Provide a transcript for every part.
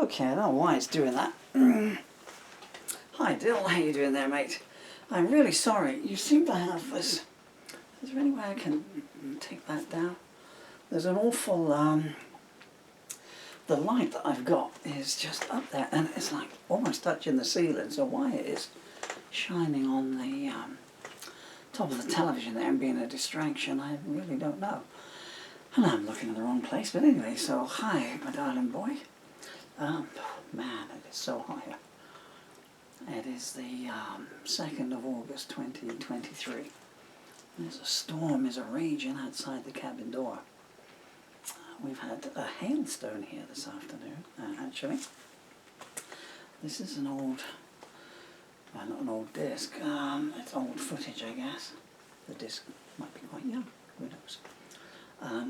Okay, I don't know why it's doing that. Hi Dill, how you doing there, mate? I'm really sorry. You seem to have this. Is there any way I can take that down? There's an awful the light that I've got is just up there and it's like almost touching the ceiling, so why it is shining on the top of the television there and being a distraction, I really don't know. And I'm looking in the wrong place, but anyway, so hi my darling boy. Man, it is so hot here. It is the 2nd of August 2023. There's a storm is raging outside the cabin door. We've had a hailstone here this afternoon, actually. This is an old, well, not an old disc, it's old footage, I guess. The disc might be quite young, who knows.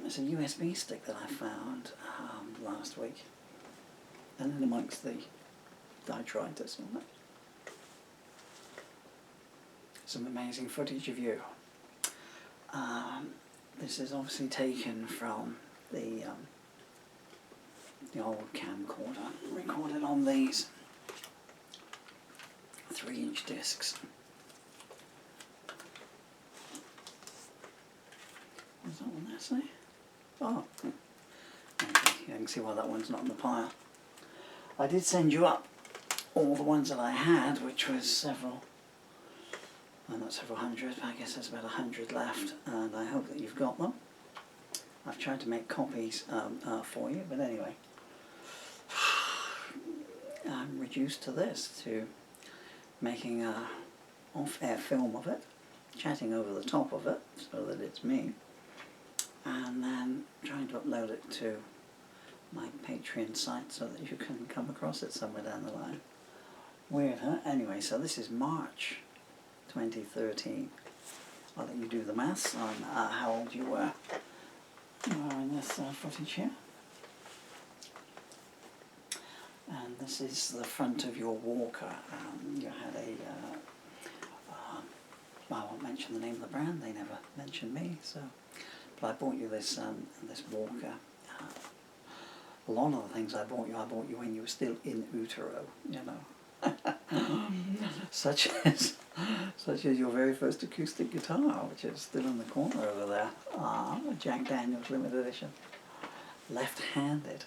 It's a USB stick that I found last week, and then amongst the detritus on it. Some amazing footage of you. This is obviously taken from the old camcorder, recorded on these 3-inch discs. What's that one there say? Oh, okay, you can see why that one's not in the pile. I did send you up all the ones that I had, which was several, well, not several hundred, but I guess there's about 100 left, and I hope that you've got them. I've tried to make copies for you, but anyway, I'm reduced to this, to making a off-air film of it, chatting over the top of it so that it's me, and then trying to upload it to my Patreon site so that you can come across it somewhere down the line. Weird, huh? Anyway, so this is March 2013. I'll let you do the maths on how old you were. You are in this footage here. And this is the front of your walker. You had a, well, I won't mention the name of the brand, they never mentioned me, so, but I bought you this this walker. A lot of the things I bought you when you were still in utero, you know. such as your very first acoustic guitar, which is still in the corner over there. A Jack Daniels limited edition, left-handed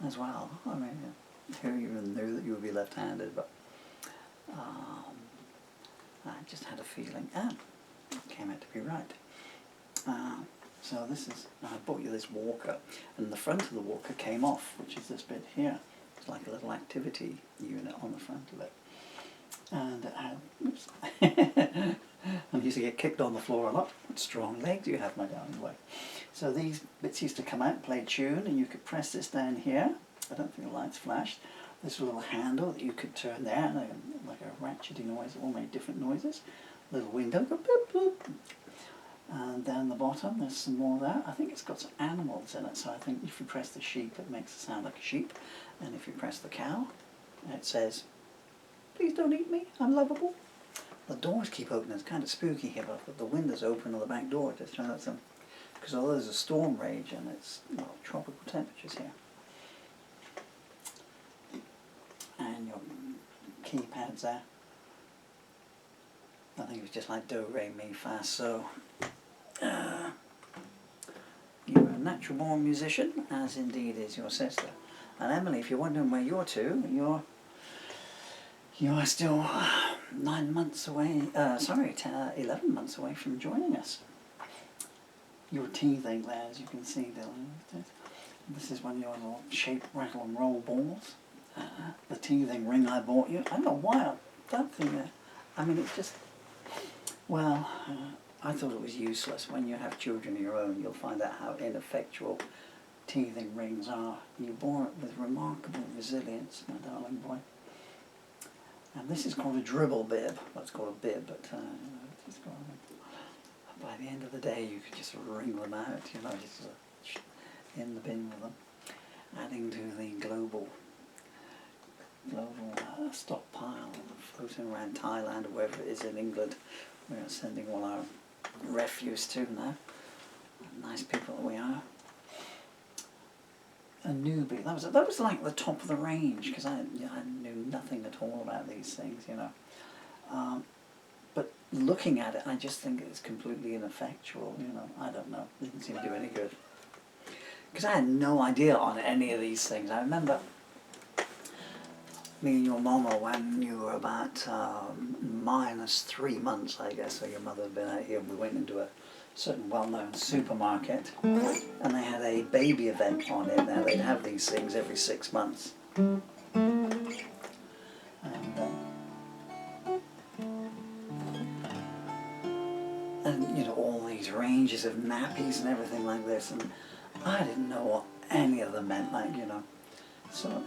as well. I mean, who even knew that you would be left-handed? But I just had a feeling, and it came out to be right. So this is, I bought you this walker, and the front of the walker came off, which is this bit here. It's like a little activity unit on the front of it. And oops. I used to get kicked on the floor a lot. What strong legs you have, my darling boy. So these bits used to come out and play a tune, and you could press this down here. I don't think the lights flashed. This little handle that you could turn there, like a ratcheting noise, it all made different noises. Little window, go boop boop. And down the bottom there's some more there. I think it's got some animals in it, so I think if you press the sheep it makes it sound like a sheep, and if you press the cow it says, "Please don't eat me, I'm lovable." The doors keep opening, it's kind of spooky here, but I've got the windows open on the back door just to let them, because although there's a storm rage and it's, well, tropical temperatures here. And your keypads there. I think it's just like do, re, mi, fa, so. You're a natural born musician, as indeed is your sister. And Emily, if you're wondering where you're to, you are still 9 months away, 11 months away from joining us. You're teething there, as you can see, Dylan. This is one of your little shape, rattle and roll balls. The teething ring I bought you. I don't know why that thing, I mean, it's just, well, I thought it was useless. When you have children of your own, you'll find out how ineffectual teething rings are. You bore it with remarkable resilience, my darling boy. And this is called a dribble bib. Well, it's called a bib, but it's called, by the end of the day, you could just wring them out, you know, just in the bin with them. Adding to the global stockpile floating around Thailand or wherever it is in England. We are sending all our refuse to now. Nice people that we are. a newbie. That was like the top of the range, because I knew nothing at all about these things, you know. But looking at it, I just think it's completely ineffectual, you know. I don't know. It didn't seem to do any good. Because I had no idea on any of these things. I remember me and your mama, when you were about -3 months, I guess, so your mother had been out here, and we went into a certain well-known supermarket, and they had a baby event on it. Now, they'd have these things every 6 months. And you know, all these ranges of nappies and everything like this, and I didn't know what any of them meant, like, you know. So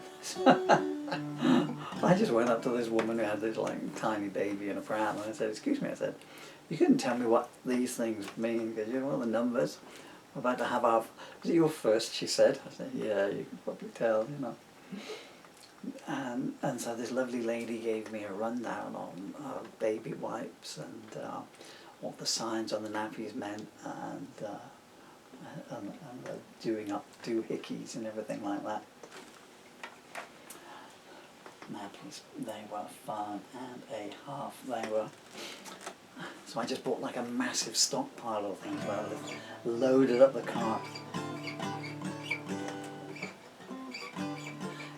I just went up to this woman who had this like tiny baby in a pram, and I said, "Excuse me," I said, "you couldn't tell me what these things mean, because you know the numbers. We're about to have our, is it your first?" she said. I said, "Yeah, you can probably tell, you know." And so this lovely lady gave me a rundown on baby wipes and what the signs on the nappies meant, and doing up doohickeys and everything like that. Nappies, they were fun and a half. They were. So I just bought like a massive stockpile of things, loaded up the cart.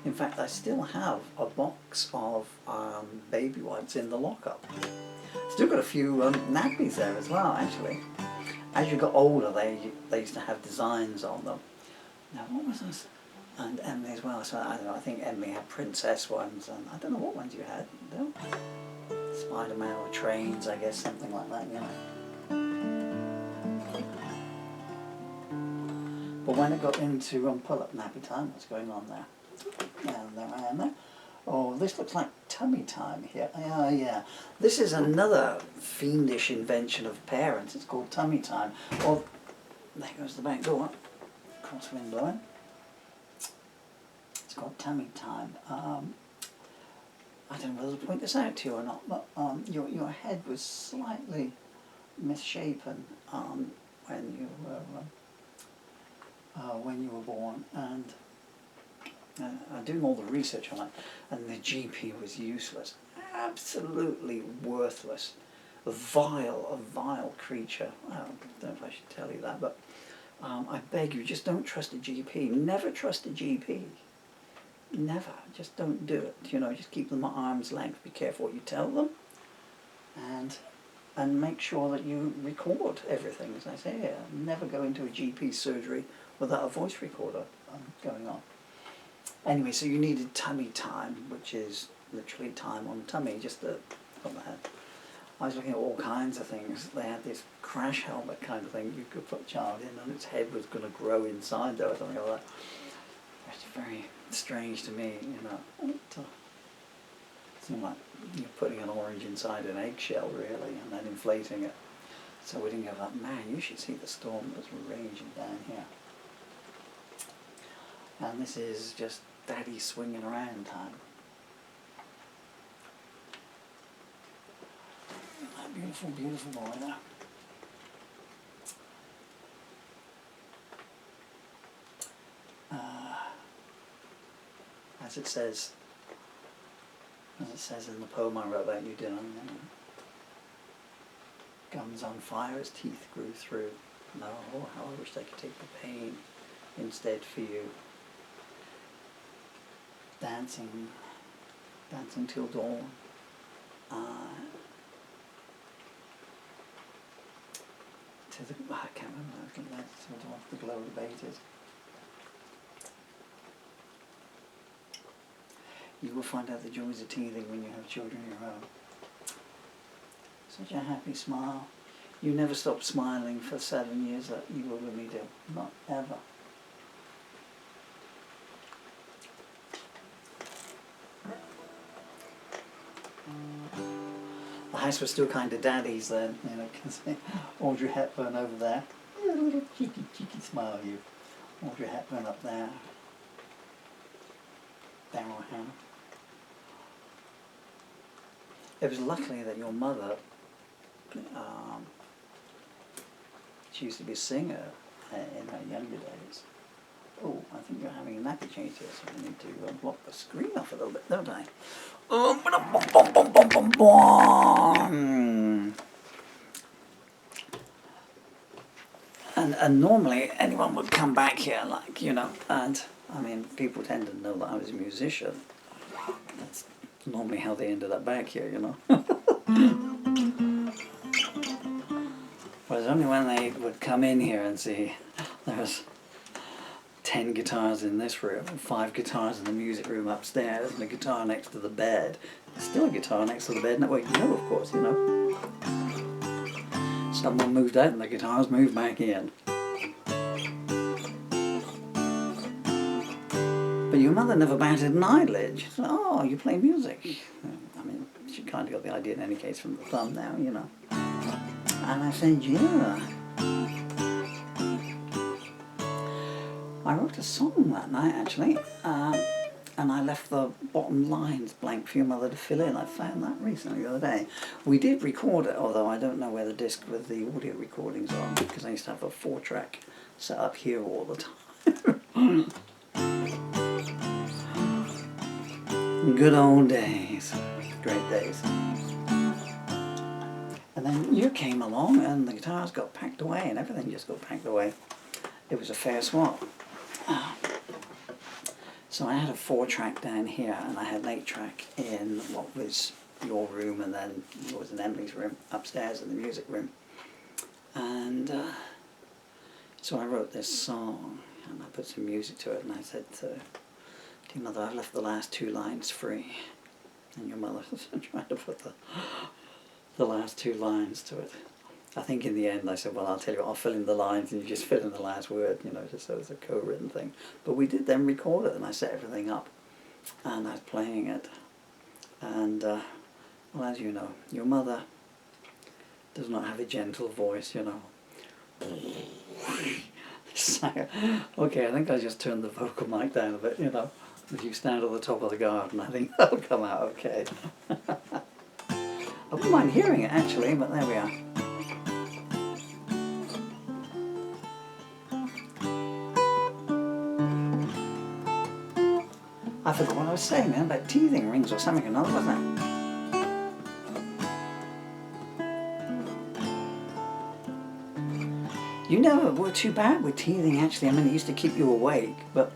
In fact, I still have a box of baby wipes in the lockup. Still got a few nappies there as well, actually. As you got older, they used to have designs on them. Now, what was this? And Emily as well. So I don't know. I think Emily had princess ones, and I don't know what ones you had. No? Spider-Man or trains, I guess, something like that. You know. But when it got into pull-up nappy time, what's going on there? And there I am there. Oh, this looks like tummy time here. Yeah. This is another fiendish invention of parents. It's called tummy time. Well, there goes the back door. Crosswind blowing. It's called tummy time. I don't know whether to point this out to you or not, but your head was slightly misshapen when you were born, and I'm doing all the research on it, and the GP was useless, absolutely worthless, a vile creature. I don't know if I should tell you that, but I beg you, just don't trust a GP. Never trust a GP. Never. Just don't do it. You know, just keep them at arm's length. Be careful what you tell them, and make sure that you record everything. As I say, never go into a GP surgery without a voice recorder going on. Anyway, so you needed tummy time, which is literally time on tummy, just on the head. I was looking at all kinds of things. They had this crash helmet kind of thing you could put a child in, and its head was going to grow inside there or something like that. It's very strange to me, you know. It seemed like you're putting an orange inside an eggshell, really, and then inflating it. So we didn't go like, man, you should see the storm that's raging down here. And this is just daddy swinging around time. That beautiful, beautiful boy there. As it says in the poem I wrote about you, Dylan, guns on fire as teeth grew through. No, how I wish I could take the pain instead for you. Dancing till dawn. I can't remember. I think that's till dawn. The glow abated. You will find out the joys of teething when you have children of your own. Such a happy smile. You never stopped smiling for 7 years that you were with me, do. Not ever. The house was still kind of daddy's then, you know, because Audrey Hepburn over there. A little cheeky smile, you. Audrey Hepburn up there. Daryl Hannah. It was luckily that your mother, she used to be a singer in her younger days. Oh, I think You're having a nappy change here, so I need to block the screen off a little bit, don't I? And normally anyone would come back here, like, you know, and I mean, people tend to know that I was a musician. That's normally how they ended up back here, you know. Whereas only when they would come in here and see there's 10 guitars in this room, 5 guitars in the music room upstairs, and a guitar next to the bed. There's still a guitar next to the bed, well, you know, of course, you know. Someone moved out and the guitars moved back in. But your mother never batted an eyelid. She said, oh, you play music. I mean, she kind of got the idea in any case from the thumb now, you know. And I said, yeah. I wrote a song that night, actually, and I left the bottom lines blank for your mother to fill in. I found that recently the other day. We did record it, although I don't know where the disc with the audio recordings are, because I used to have a 4-track set up here all the time. Good old days. Great days. And then you came along and the guitars got packed away and everything just got packed away. It was a fair swap. So I had a 4-track down here and I had an 8-track in what was your room, and then it was in Emily's room upstairs in the music room. And so I wrote this song and I put some music to it, and I said to dear mother, I've left the last 2 lines free. And your mother was trying to put the last 2 lines to it. I think in the end I said, well, I'll tell you what, I'll fill in the lines and you just fill in the last word, you know, just so it's a co-written thing. But we did then record it and I set everything up and I was playing it. And, well, as you know, your mother does not have a gentle voice, you know. Okay, I think I just turned the vocal mic down a bit, you know. If you stand at the top of the garden, I think that'll come out okay. I wouldn't mind hearing it actually, but there we are. I forgot what I was saying then, about teething rings or something or another, wasn't it? You never were too bad with teething actually. I mean, it used to keep you awake, but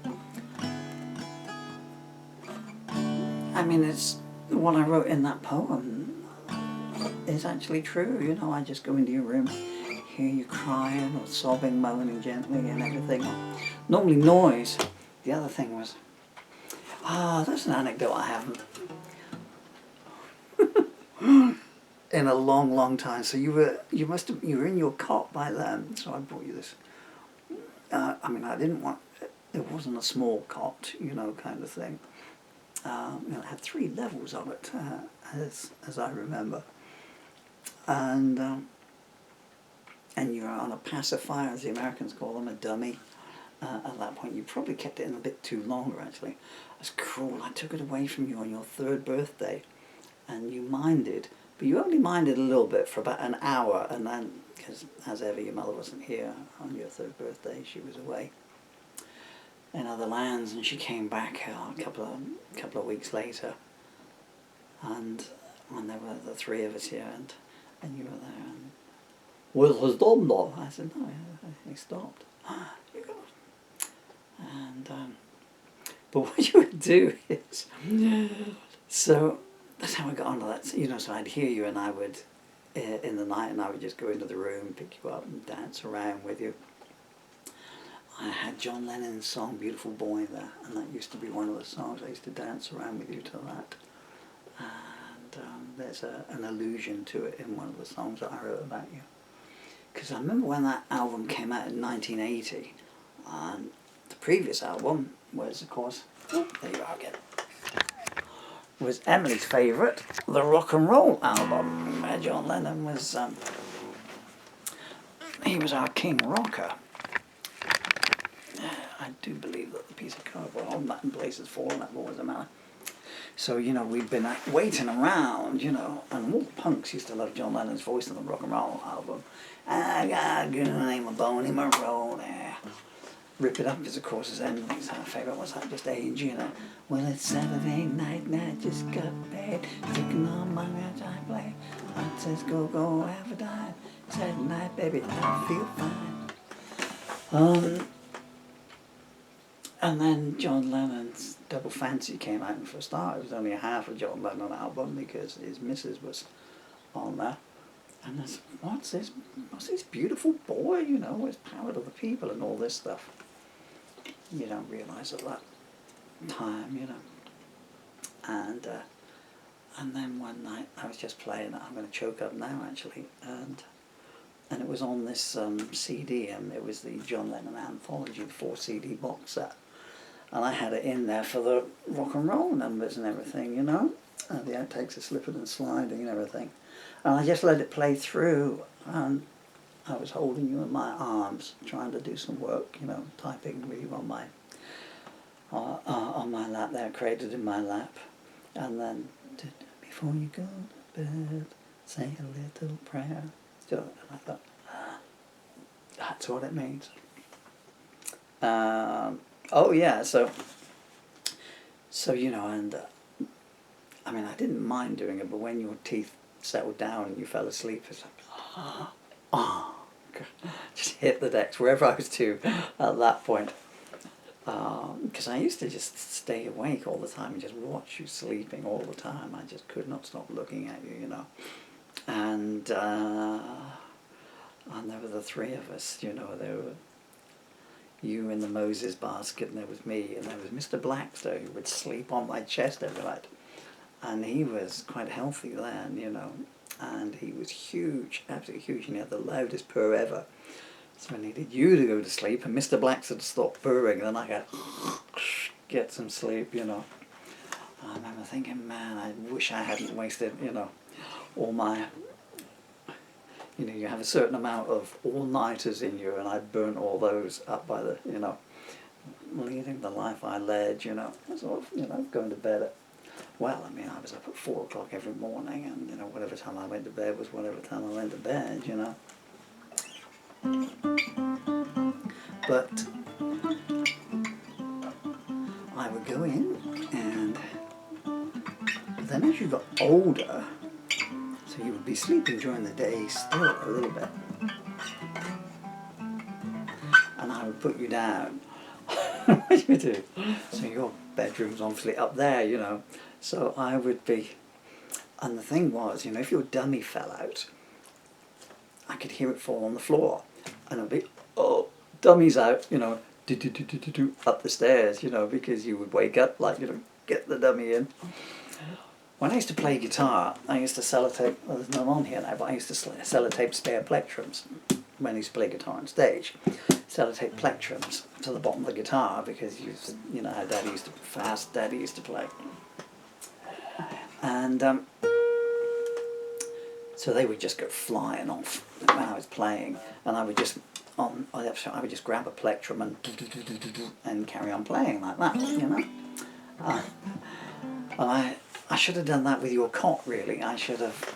I mean, it's what I wrote in that poem is actually true. You know, I just go into your room, hear you crying or sobbing, moaning gently and everything. Normally noise. The other thing was, that's an anecdote I haven't in a long, long time. So you were in your cot by then. So I brought you this. I mean, it wasn't a small cot, you know, kind of thing. It had 3 levels of it, as I remember, and you were on a pacifier, as the Americans call them, a dummy. At that point, you probably kept it in a bit too longer. Actually, that's cruel. I took it away from you on your 3rd birthday, and you minded, but you only minded a little bit for about an hour, and then, because as ever, your mother wasn't here on your 3rd birthday; she was away in other lands, and she came back a couple of weeks later, and when there were the 3 of us here, and you were there, and well, has done though. I said no, he stopped. You got, and but what you would do is, so that's how I got onto that. You know, so I'd hear you, and I would in the night, and I would just go into the room, pick you up, and dance around with you. I had John Lennon's song "Beautiful Boy" there, and that used to be one of the songs I used to dance around with you to that. And there's an allusion to it in one of the songs that I wrote about you. Because I remember when that album came out in 1980, and the previous album was, of course, there you are again, was Emily's favourite, the rock and roll album, where John Lennon was, he was our king rocker. I do believe that the piece of cardboard on that in place has fallen, that always a matter. So, you know, we'd been waiting around, you know, and all the punks used to love John Lennon's voice on the rock and roll album. I got a girl named Bonnie Monroe there. rip it up because of course his ending's our favourite. What's that? Just age, you know. Well, it's Saturday night and I just got paid. Taking all my match I play. I says go have a dime. Saturday night, baby, I feel fine. And then John Lennon's Double Fancy came out, and for a start it was only a half of John Lennon album because his missus was on there. And I said, what's this beautiful boy, you know, it's Power to the People and all this stuff. You don't realise at that time, you know. And then one night I was just playing it. I'm going to choke up now actually, and it was on this CD, and it was the John Lennon Anthology, the 4 CD box set, and I had it in there for the rock and roll numbers and everything, you know, and the outtakes of Slipping and Sliding and everything, and I just let it play through, and I was holding you in my arms, trying to do some work, you know, typing with you on my lap there, cradled in my lap, and then before you go to bed, say a little prayer. So, and I thought, that's what it means. Oh yeah, so you know, and I mean, I didn't mind doing it, but when your teeth settled down and you fell asleep, it's like, just hit the decks wherever I was to at that point. Because I used to just stay awake all the time and just watch you sleeping all the time. I just could not stop looking at you, you know. And there were the three of us, you know. There were you in the Moses basket, and there was me, and there was Mr. Blackstone, who would sleep on my chest every night. And he was quite healthy then, you know. And he was huge, absolutely huge, and he had the loudest purr ever. So I needed you to go to sleep, and Mr. Blackstone stopped purring, and then I could get some sleep, you know. I remember thinking, man, I wish I hadn't wasted, you know, all my, you know, you have a certain amount of all-nighters in you, and I burnt all those up by the, you know, leading the life I led, you know, sort of, you know, going to bed at, well, I mean, I was up at 4 o'clock every morning, and, you know, whatever time I went to bed was whatever time I went to bed, you know. But I would go in, and then as you got older, so you would be sleeping during the day still a little bit, and I would put you down. What do you do? So your bedroom's obviously up there, you know, so I would be, and the thing was, you know, if your dummy fell out, I could hear it fall on the floor, and I'd be, oh, dummy's out, you know, up the stairs, you know, because you would wake up, like, you know, get the dummy in. When I used to play guitar, I used to sellotape, well, there's none on here now, but I used to sellotape spare plectrums when I used to play guitar on stage. Sellotape plectrums to the bottom of the guitar, because you know how fast Daddy used to play. And so they would just go flying off when I was playing, and I would just grab a plectrum and carry on playing like that, you know. And I should have done that with your cot, really. I should have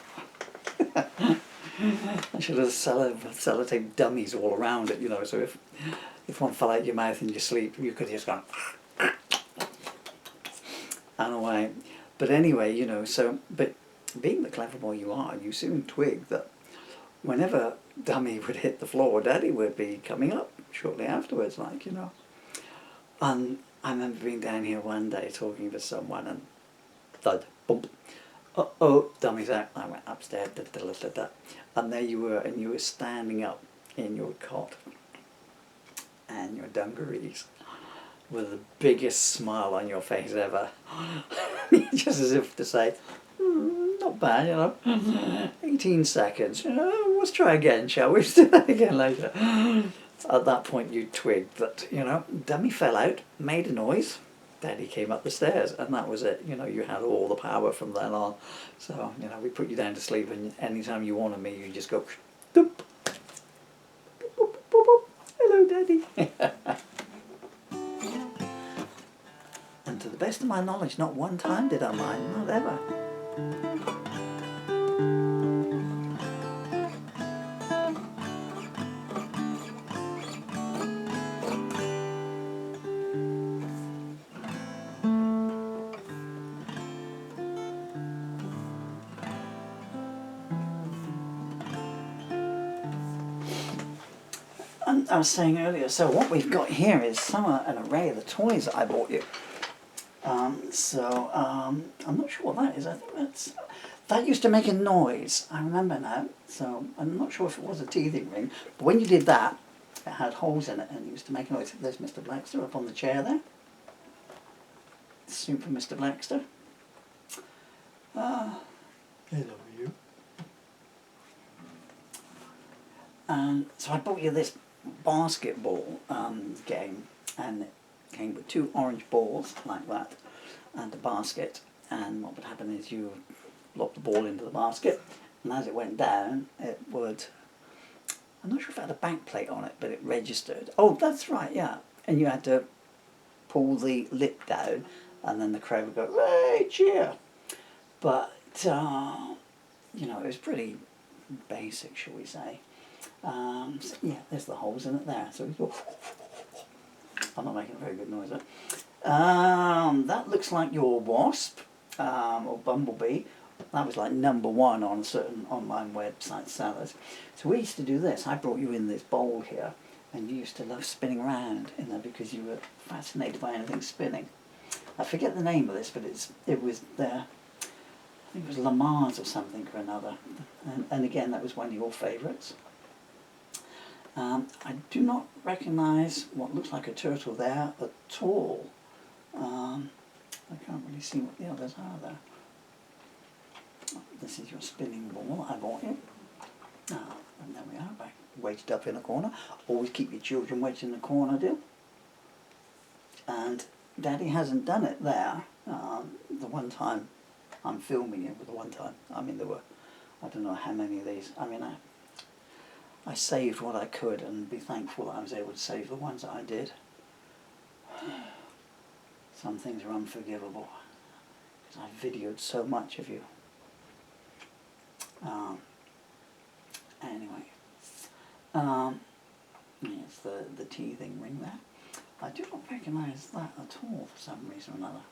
sellotaped dummies all around it, you know. So if one fell out your mouth in your sleep, you could just go and away. But anyway, you know. So, but being the clever boy you are, you soon twigged that whenever dummy would hit the floor, Daddy would be coming up shortly afterwards, like, you know. And I remember being down here one day talking to someone, and thud, bump, oh, dummy's out. I went upstairs, and there you were, and you were standing up in your cot and your dungarees with the biggest smile on your face ever, just as if to say, not bad, you know. 18 seconds. Let's try again, shall we? Let's do that again later. At that point, you twigged that, you know, dummy fell out, made a noise, Daddy came up the stairs, and that was it. You know, you had all the power from then on. So, you know, we put you down to sleep, and anytime you wanted me, you just go, doop, boop, boop, boop, boop. Hello, Daddy. And to the best of my knowledge, not one time did I mind, not ever. I was saying earlier, so what we've got here is an array of the toys that I bought you. I'm not sure what that is. I think that used to make a noise. I remember now. So I'm not sure if it was a teething ring, but when you did that, it had holes in it and it used to make a noise. There's Mr. Blackster up on the chair there. Super Mr. Blackster. Hello, you. And so I bought you this basketball game, and it came with 2 orange balls like that and a basket, and what would happen is you lob the ball into the basket, and as it went down it would, I'm not sure if it had a back plate on it, but it registered. Oh, that's right, yeah. And you had to pull the lip down and then the crowd would go, "Hey, cheer!" But you know, it was pretty basic, shall we say. So yeah, there's the holes in it there. So we go. I'm not making a very good noise, that looks like your wasp or bumblebee. That was like #1 on certain online website sellers. So we used to do this. I brought you in this bowl here, and you used to love spinning around in there because you were fascinated by anything spinning. I forget the name of this, but it was there. I think it was Lamar's or something or another. And again, that was one of your favourites. I do not recognise what looks like a turtle there at all. I can't really see what the others are there. This is your spinning ball I bought you. And there we are, back wedged up in a corner. Always keep your children wedged in the corner, dear. And Daddy hasn't done it there. The one time I'm filming it, but the one time, I mean, there were, I don't know how many of these. I mean, I saved what I could, and be thankful that I was able to save the ones that I did. Some things are unforgivable, because I videoed so much of you. Anyway, yes, the teething ring there. I do not recognise that at all for some reason or another.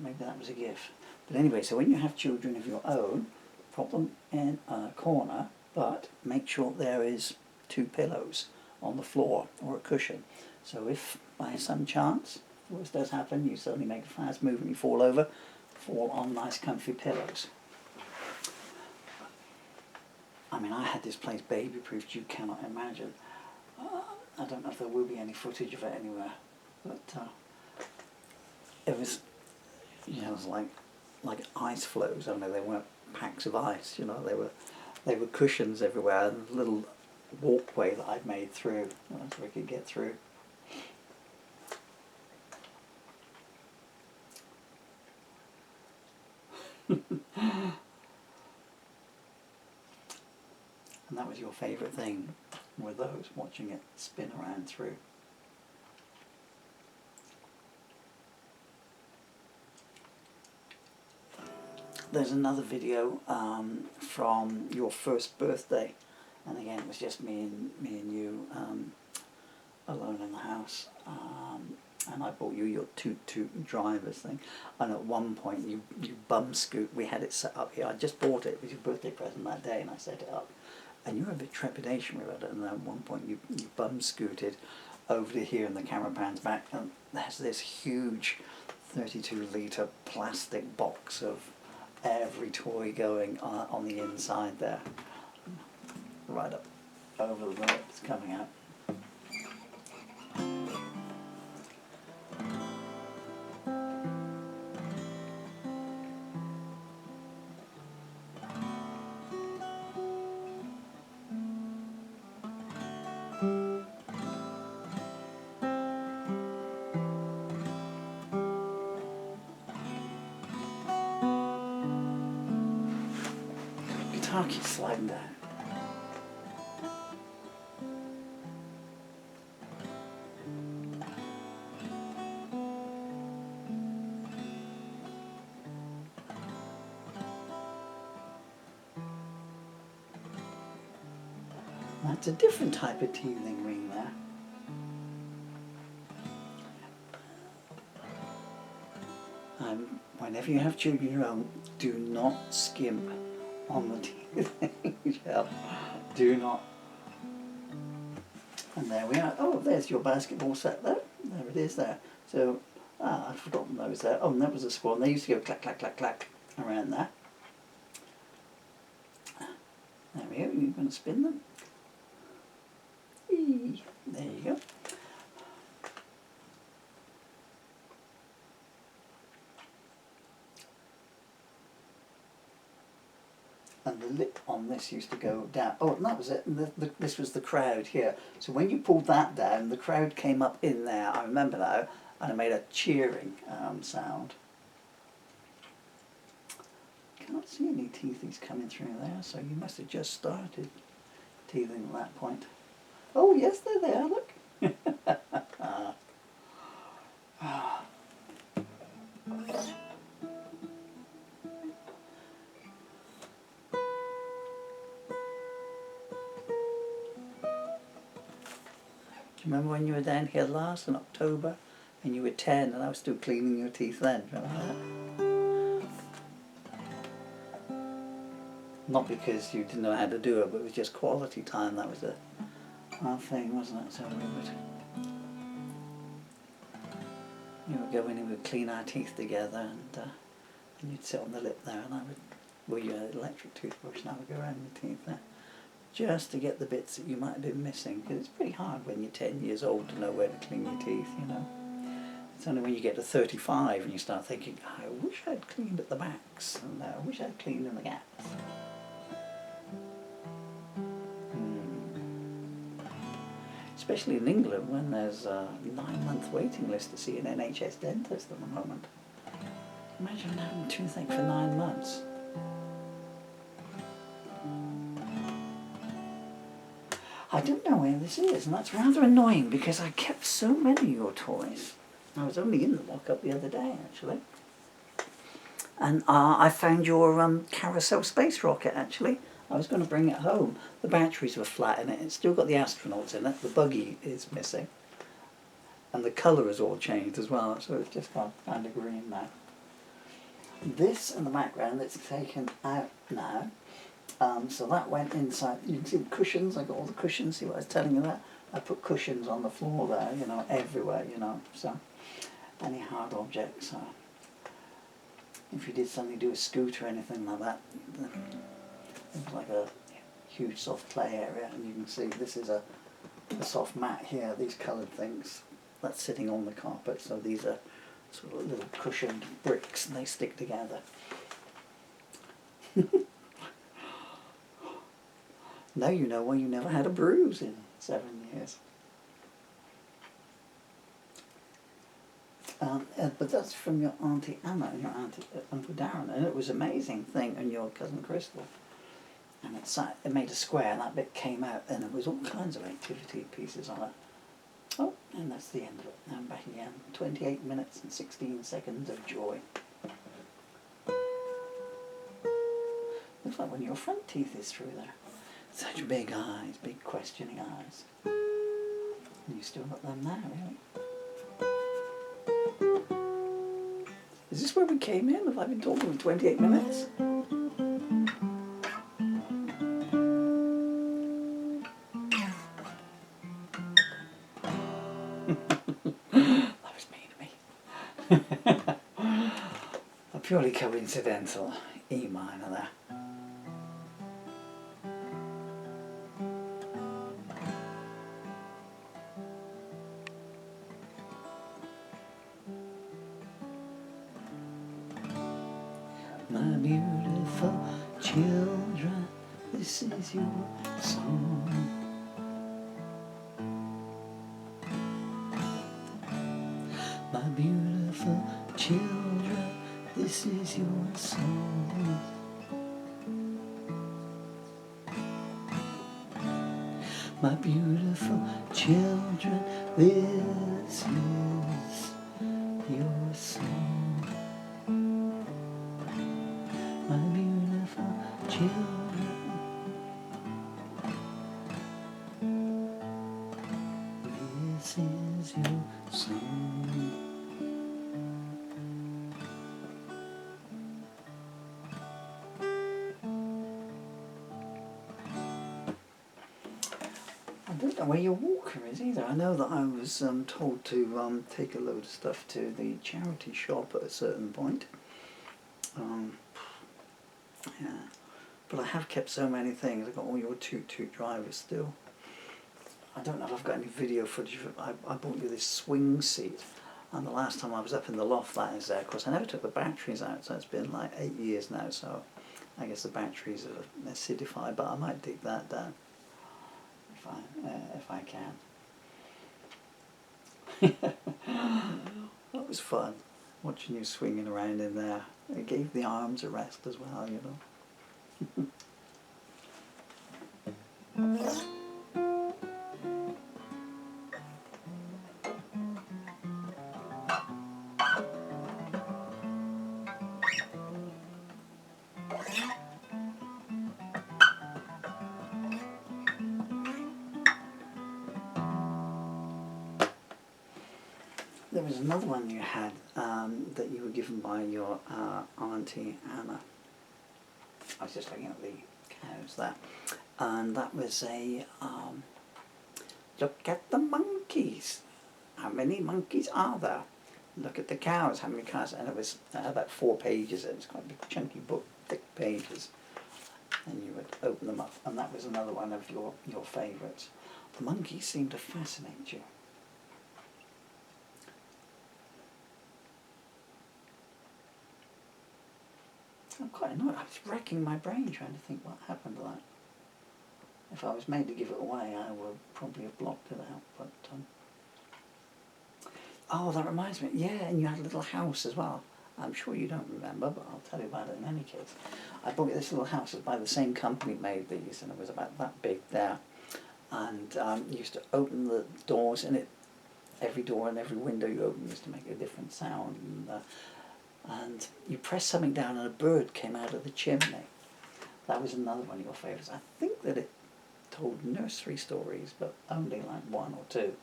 Maybe that was a gift. But anyway, so when you have children of your own, prop them in a corner, but make sure there is 2 pillows on the floor or a cushion. So if by some chance, worst does happen, you suddenly make a fast move and you fall over, fall on nice comfy pillows. I mean, I had this place baby-proofed, you cannot imagine. I don't know if there will be any footage of it anywhere, but it was, you know, it was like ice floes. I mean, they weren't packs of ice, you know, they were cushions everywhere, and a little walkway that I'd made through, so we could get through. And that was your favourite thing, were those, watching it spin around through. There's another video from your first birthday, and again it was just me and you alone in the house, and I bought you your toot drivers thing, and at one point you bum scoot. We had it set up here. I just bought it. It was your birthday present that day, and I set it up. And you were a bit trepidation about it, and at one point you bum scooted over to here, and the camera pans back, and there's this huge 32-litre plastic box of every toy going on the inside there, right up over the lips coming out. Guitar keeps sliding down. That's a different type of teething ring there. Whenever you have children of your own, do not skimp on the teething gel. Do not. And there we are. Oh, there's your basketball set there. There it is there. So, I'd forgotten those there. Oh, and that was a squirrel. They used to go clack, clack, clack, clack around there. There we go. You're going to spin them. Eee. There you go. And the lip on this used to go down. Oh, and that was it. And this was the crowd here. So when you pulled that down, the crowd came up in there. I remember now, and it made a cheering sound. Can't see any teethies coming through there, so you must have just started teething at that point. Oh yes, they're there. Look. Do you remember when you were down here last in October and you were 10 and I was still cleaning your teeth then? Remember that? Not because you didn't know how to do it, but it was just quality time. That was our thing, wasn't it? So we would go in and we'd clean our teeth together, and you'd sit on the lip there, and I would, well, you had an electric toothbrush, and I would go around your teeth there, just to get the bits that you might have been missing, because it's pretty hard when you're 10 years old to know where to clean your teeth, you know. It's only when you get to 35 and you start thinking, I wish I'd cleaned at the backs, and I wish I'd cleaned in the gaps. Especially in England, when there's a 9-month waiting list to see an NHS dentist at the moment. Imagine having toothache for 9 months. I don't know where this is, and that's rather annoying because I kept so many of your toys. I was only in the lock-up the other day, actually. And I found your carousel space rocket, actually. I was going to bring it home. The batteries were flat in it. It's still got the astronauts in it. The buggy is missing. And the colour has all changed as well, so it's just gone kind of green now. This in the background, it's taken out now. So that went inside. You can see the cushions. I got all the cushions. See what I was telling you there? I put cushions on the floor there, you know, everywhere, you know. So any hard objects. If you did suddenly do a scooter or anything like that, it was like a huge soft play area, and you can see this is a soft mat here, these coloured things, that's sitting on the carpet, so these are sort of little cushioned bricks and they stick together. Now you know why you never had a bruise in 7 years. But that's from your Auntie Anna and your Uncle Darren, and it was an amazing thing, and your cousin Crystal. And it made a square, and that bit came out, and there was all kinds of activity pieces on it. Oh, and that's the end of it. Now I'm back again. 28 minutes and 16 seconds of joy. Looks like one of your front teeth is through there. Such big eyes, big questioning eyes. And you still got them there, really? Is this where we came in? Have I been talking for 28 minutes? That was mean of me. A purely coincidental E minor there. My beautiful children, this is your song. My beautiful children, this is your song. My beautiful children, this is your song. My beautiful children, this is your song. I don't don't know where your walker is either. I know that I was told to take a load of stuff to the charity shop at a certain point. Yeah, but I have kept so many things. I've got all your toot-toot drivers still. I don't know if I've got any video footage of it. I bought you this swing seat, and the last time I was up in the loft, that is there. Of course, I never took the batteries out, so it's been like 8 years now, so I guess the batteries are acidified, but I might dig that down if I can. That was fun, watching you swinging around in there. It gave the arms a rest as well, you know. There was another one you had that you were given by your auntie Anna. I was just looking at the cows there, and that was a look at the monkeys. How many monkeys are there? Look at the cows. How many cows? And it was about 4 pages. It was quite a big chunky book, thick pages, and you would open them up. And that was another one of your favourites. The monkeys seem to fascinate you. I'm quite annoyed. I was racking my brain trying to think what happened to that. If I was made to give it away, I would probably have blocked it out. But oh, that reminds me. Yeah, and you had a little house as well. I'm sure you don't remember, but I'll tell you about it in any case. I bought this little house. It was by the same company made these, and it was about that big there. And you used to open the doors, and every door and every window you opened used to make a different sound. And you pressed something down and a bird came out of the chimney. That was another one of your favourites. I think that it told nursery stories, but only like 1 or 2.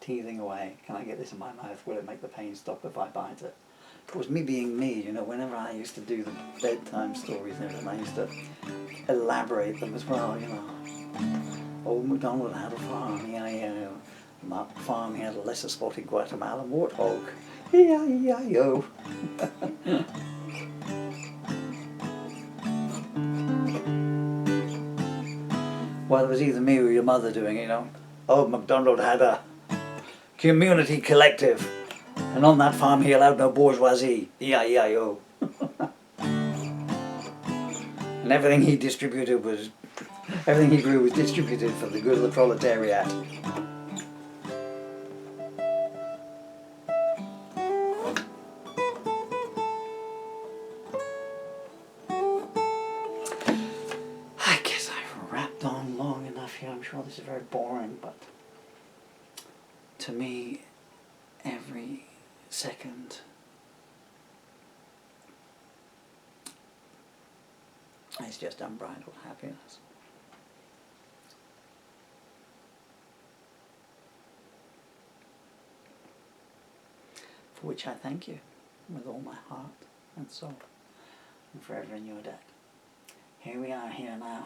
Teething away. Can I get this in my mouth? Will it make the pain stop if I bite it? Of course, me being me, you know, whenever I used to do the bedtime stories and everything, I used to elaborate them as well, you know. Old MacDonald had a farm, E-I-E-I-O. On that farm he had a lesser spotted Guatemalan warthog. E-I-E-I-O. Well, it was either me or your mother doing it, you know. Old MacDonald had a community collective, and on that farm he allowed no bourgeoisie. E-I-E-I-O. And everything he grew was distributed for the good of the proletariat. I guess I've rapped on long enough here. I'm sure this is very boring, but to me, every second is just unbridled happiness. For which I thank you with all my heart and soul, and forever in your debt. Here we are here now,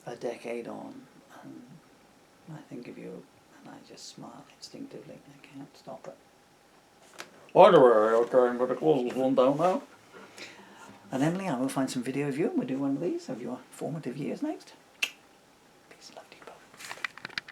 a decade on, and I think of you and I just smile instinctively. I can't stop it. By the way, okay, but the closest one down now. And Emily, I will find some video of you and we'll do one of these of your formative years next.